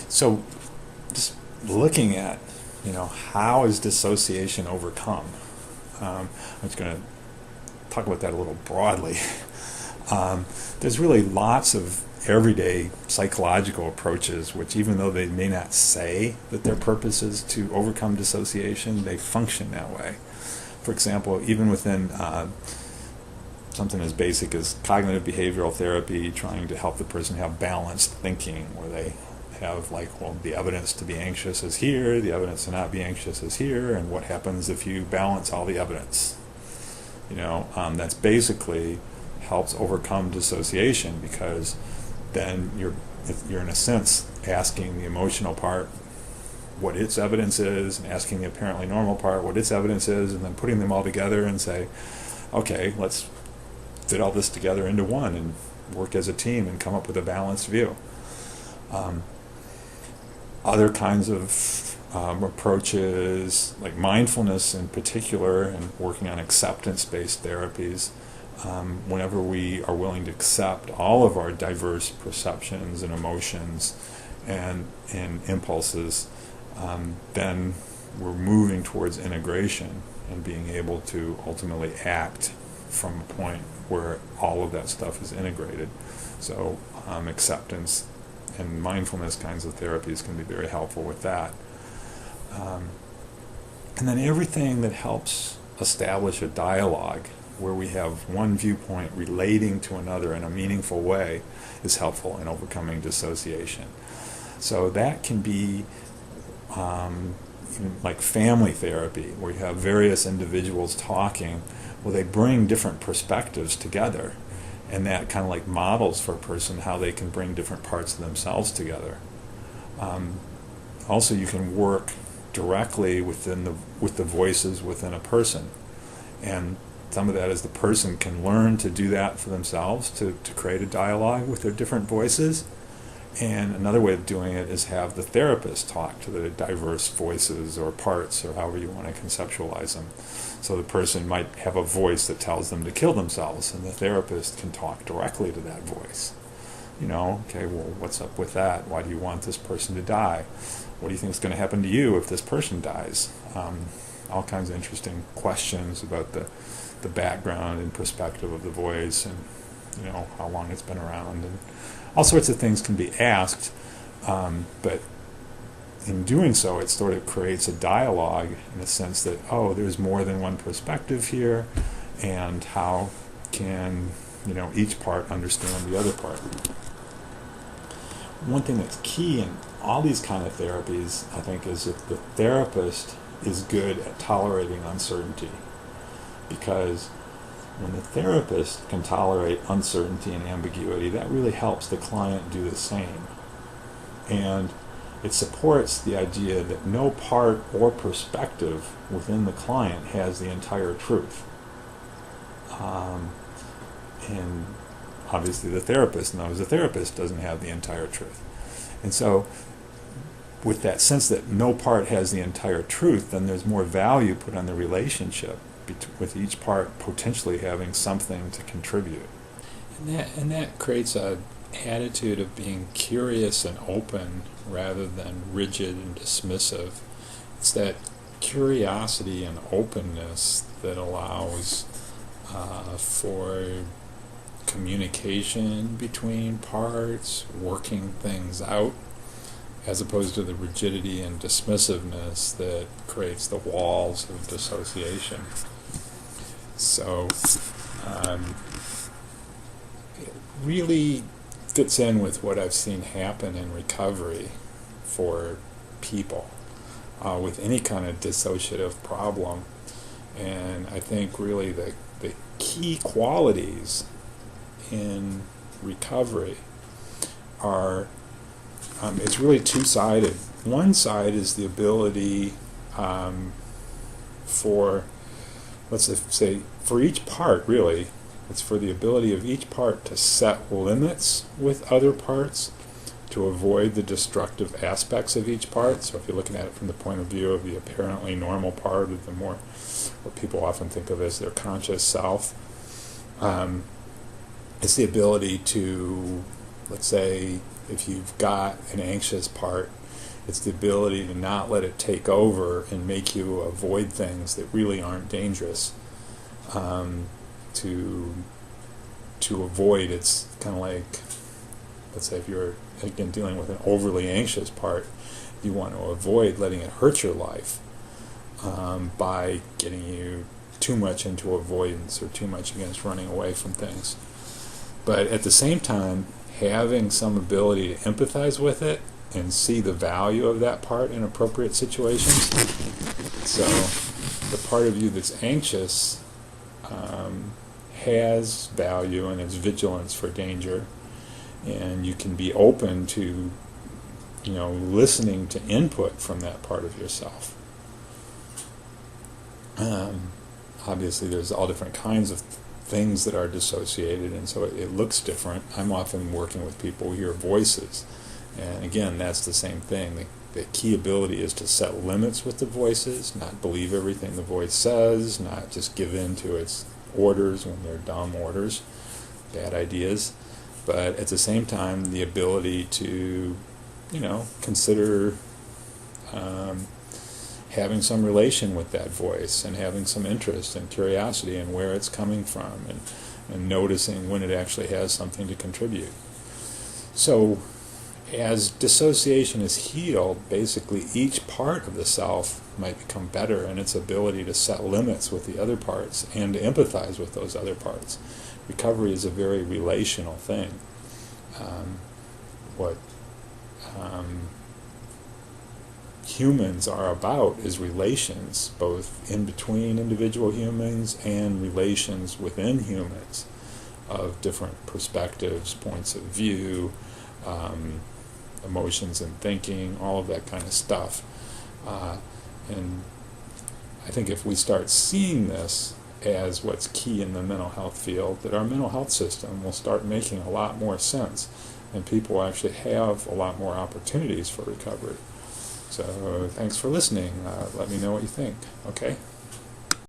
So just looking at, how is dissociation overcome? I'm just going to talk about that a little broadly. There's really lots of everyday psychological approaches which, even though they may not say that their purpose is to overcome dissociation, they function that way. For example, even within something as basic as cognitive behavioral therapy, trying to help the person have balanced thinking, where they have the evidence to be anxious is here, the evidence to not be anxious is here, and what happens if you balance all the evidence. That's basically helps overcome dissociation, because then you're in a sense asking the emotional part what its evidence is, and asking the apparently normal part what its evidence is, and then putting them all together and say, okay, let's fit all this together into one and work as a team and come up with a balanced view. Other kinds of approaches, like mindfulness in particular, and working on acceptance-based therapies, whenever we are willing to accept all of our diverse perceptions and emotions and impulses, then we're moving towards integration and being able to ultimately act from a point where all of that stuff is integrated. So acceptance and mindfulness kinds of therapies can be very helpful with that. And then everything that helps establish a dialogue where we have one viewpoint relating to another in a meaningful way is helpful in overcoming dissociation. So that can be like family therapy, where you have various individuals talking. Well, they bring different perspectives together, and that kind of like models for a person how they can bring different parts of themselves together. Also, you can work directly with the voices within a person, and some of that is the person can learn to do that for themselves, to create a dialogue with their different voices. And another way of doing it is have the therapist talk to the diverse voices or parts, or however you want to conceptualize them. So the person might have a voice that tells them to kill themselves, and the therapist can talk directly to that voice. Okay, well, what's up with that? Why do you want this person to die? What do you think is going to happen to you if this person dies? All kinds of interesting questions about the background and perspective of the voice, and how long it's been around, and all sorts of things can be asked, but in doing so, it sort of creates a dialogue in the sense that, there's more than one perspective here, and how can each part understand the other part. One thing that's key in all these kind of therapies, I think, is if the therapist is good at tolerating uncertainty, because when the therapist can tolerate uncertainty and ambiguity, that really helps the client do the same. And it supports the idea that no part or perspective within the client has the entire truth. And obviously the therapist knows the therapist doesn't have the entire truth. And so with that sense that no part has the entire truth, then there's more value put on the relationship, with each part potentially having something to contribute. And that creates a attitude of being curious and open rather than rigid and dismissive. It's that curiosity and openness that allows for communication between parts, working things out, as opposed to the rigidity and dismissiveness that creates the walls of dissociation. So it really fits in with what I've seen happen in recovery for people with any kind of dissociative problem. And I think really the key qualities in recovery are, it's really two-sided. One side is the ability for, let's say, for each part, really, it's for the ability of each part to set limits with other parts, to avoid the destructive aspects of each part. So if you're looking at it from the point of view of the apparently normal part, of the more, what people often think of as their conscious self, it's the ability to, let's say, if you've got an anxious part, it's the ability to not let it take over and make you avoid things that really aren't dangerous. To avoid, it's kind of like, let's say if you're, again, dealing with an overly anxious part, you want to avoid letting it hurt your life by getting you too much into avoidance or too much against running away from things. But at the same time, having some ability to empathize with it and see the value of that part in appropriate situations. So the part of you that's anxious has value in its vigilance for danger, and you can be open to, listening to input from that part of yourself. Obviously there's all different kinds of things that are dissociated, and so it looks different. I'm often working with people who hear voices, and again, that's the same thing. The key ability is to set limits with the voices, not believe everything the voice says, not just give in to its orders when they're dumb orders, bad ideas, but at the same time the ability to, consider having some relation with that voice and having some interest and curiosity in where it's coming from, and noticing when it actually has something to contribute. So as dissociation is healed, basically each part of the self might become better in its ability to set limits with the other parts and to empathize with those other parts. Recovery is a very relational thing. What humans are about is relations, both in between individual humans and relations within humans of different perspectives, points of view, emotions and thinking, all of that kind of stuff. And I think if we start seeing this as what's key in the mental health field, that our mental health system will start making a lot more sense, and people will actually have a lot more opportunities for recovery. So thanks for listening. Let me know what you think. Okay?